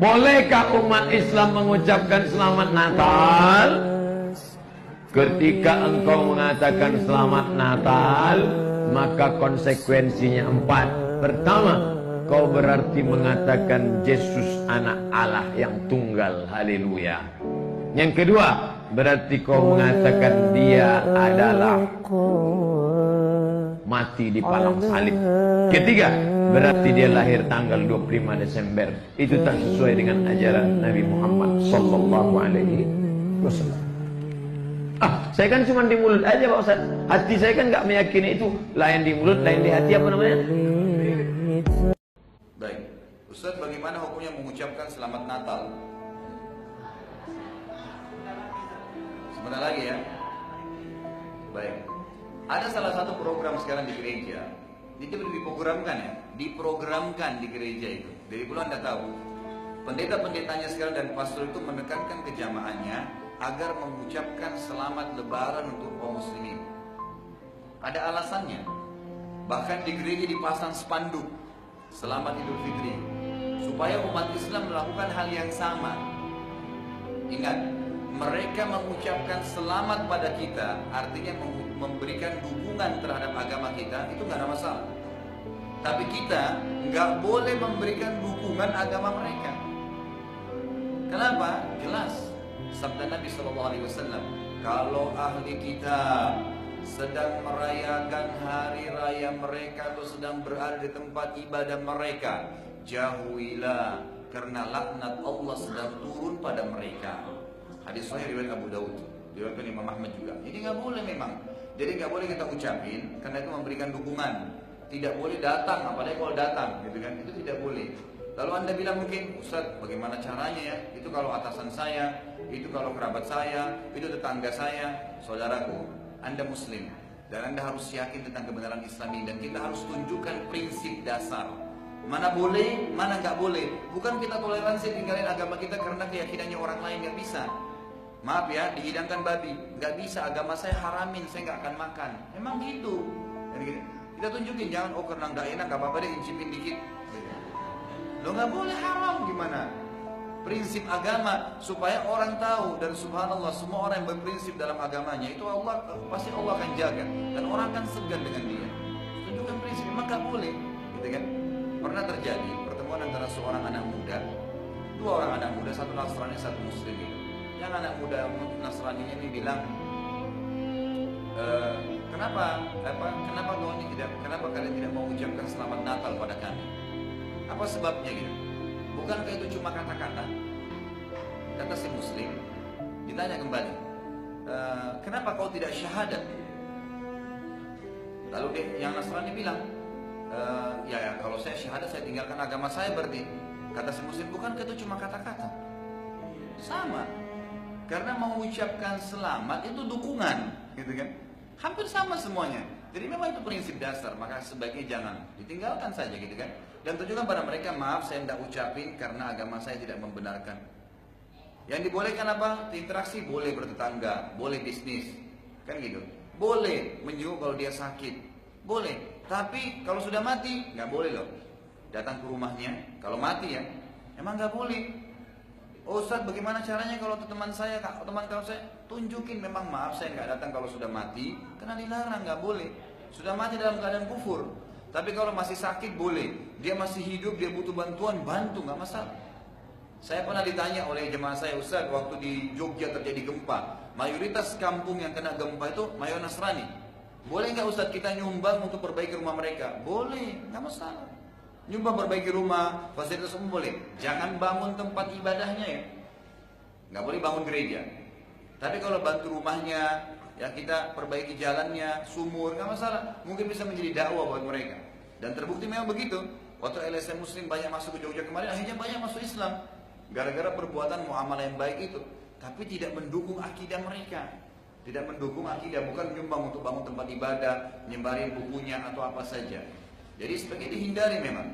Bolehkah umat Islam mengucapkan selamat Natal? Ketika engkau mengatakan selamat Natal, maka konsekuensinya 4. Pertama, kau berarti mengatakan Yesus anak Allah yang tunggal. Haleluya. Yang kedua, berarti kau mengatakan dia adalah mati di palang salib. Ketiga, berarti dia lahir tanggal 25 Desember. Itu tak sesuai dengan ajaran Nabi Muhammad sallallahu alaihi wasallam. Saya kan cuma di mulut aja Pak Ustaz. Hati saya kan nggak meyakini itu. Lain di mulut, lain di hati, apa namanya? Baik, Ustaz, bagaimana hukumnya mengucapkan selamat Natal? Sebentar lagi ya. Baik. Ada salah satu program sekarang di gereja. Itu diprogramkan ya, diprogramkan di gereja itu. Dari dulu Anda tahu, pendeta-pendetanya sekarang dan pastor itu menekankan ke jamaahnya agar mengucapkan selamat lebaran untuk kaum muslimin. Ada alasannya. Bahkan di gereja dipasang spanduk selamat Idul Fitri supaya umat Islam melakukan hal yang sama. Ingat, mereka mengucapkan selamat pada kita, artinya memberikan dukungan terhadap agama kita, itu nggak ada masalah. Tapi kita nggak boleh memberikan dukungan agama mereka. Kenapa? Jelas. Sabda Nabi SAW, kalau ahli kitab sedang merayakan hari raya mereka atau sedang berada di tempat ibadah mereka, jauhilah, karena laknat Allah sedang turun pada mereka. Hadis sahih riwayat Abu Daud, diriwayatkan Imam Ahmad juga. Jadi nggak boleh memang. Jadi nggak boleh kita ucapin karena itu memberikan dukungan. Tidak boleh datang, apalagi kalau datang, gitu kan? Itu tidak boleh. Lalu Anda bilang mungkin, Ustaz, bagaimana caranya ya? Itu kalau atasan saya, itu kalau kerabat saya, itu tetangga saya. Saudaraku, Anda Muslim dan Anda harus yakin tentang kebenaran Islami, dan kita harus tunjukkan prinsip dasar. Mana boleh, mana nggak boleh. Bukan kita toleransi tinggalin agama kita karena keyakinannya orang lain, nggak bisa. Maaf ya, dihidangkan babi, nggak bisa. Agama saya haramin, saya nggak akan makan. Memang gitu. Jadi kita tunjukin, jangan karena nggak enak, nggak apa-apa deh, incipin dikit. Lo nggak boleh, haram gimana? Prinsip agama supaya orang tahu, dan subhanallah semua orang yang berprinsip dalam agamanya itu Allah pasti Allah akan jaga dan orang akan segan dengan dia. Tunjukkan prinsip, memang nggak boleh, gitu kan? Pernah terjadi pertemuan antara seorang anak muda, dua orang anak muda, satu Nasrani, satu Muslim. Yang anak muda Nasrani ini bilang, kenapa kalian tidak mau ucapkan selamat Natal pada kami? Apa sebabnya gitu? Bukankah itu cuma kata-kata? Kata si Muslim, ditanya kembali, kenapa kau tidak syahadat? Lalu yang Nasrani bilang, ya kalau saya syahadat saya tinggalkan agama saya berarti. Kata si Muslim, bukankah itu cuma kata-kata? Sama. Karena mengucapkan selamat itu dukungan, gitu kan? Hampir sama semuanya. Jadi memang itu prinsip dasar, maka sebaiknya jangan ditinggalkan saja, gitu kan? Dan tunjukkan pada mereka, maaf saya tidak ucapin karena agama saya tidak membenarkan. Yang dibolehkan apa? Interaksi boleh, bertetangga, boleh bisnis, kan gitu. Boleh menyuruh kalau dia sakit, boleh. Tapi kalau sudah mati nggak boleh loh. Datang ke rumahnya, kalau mati ya, emang nggak boleh. Oh Ustaz, bagaimana caranya kalau teman saya, teman kamu saya, tunjukin memang maaf saya nggak datang kalau sudah mati, karena dilarang, nggak boleh. Sudah mati dalam keadaan kufur. Tapi kalau masih sakit boleh, dia masih hidup, dia butuh bantuan, bantu, nggak masalah. Saya pernah ditanya oleh jemaah saya, Ustaz, waktu di Jogja terjadi gempa, mayoritas kampung yang kena gempa itu mayoritas Nasrani. Boleh nggak Ustaz kita nyumbang untuk perbaiki rumah mereka? Boleh, nggak masalah. Nyumbang perbaiki rumah, fasilitas umum boleh. Jangan bangun tempat ibadahnya ya, nggak boleh bangun gereja. Tapi kalau bantu rumahnya, ya kita perbaiki jalannya, sumur, nggak masalah. Mungkin bisa menjadi dakwah buat mereka. Dan terbukti memang begitu. Waktu LSM Muslim banyak masuk ke Jogja kemarin, akhirnya banyak masuk Islam. Gara-gara perbuatan muamalah yang baik itu. Tapi tidak mendukung akidah mereka. Tidak mendukung akidah, bukan menyumbang untuk bangun tempat ibadah, nyebarin bukunya atau apa saja. Jadi sebaiknya dihindari memang.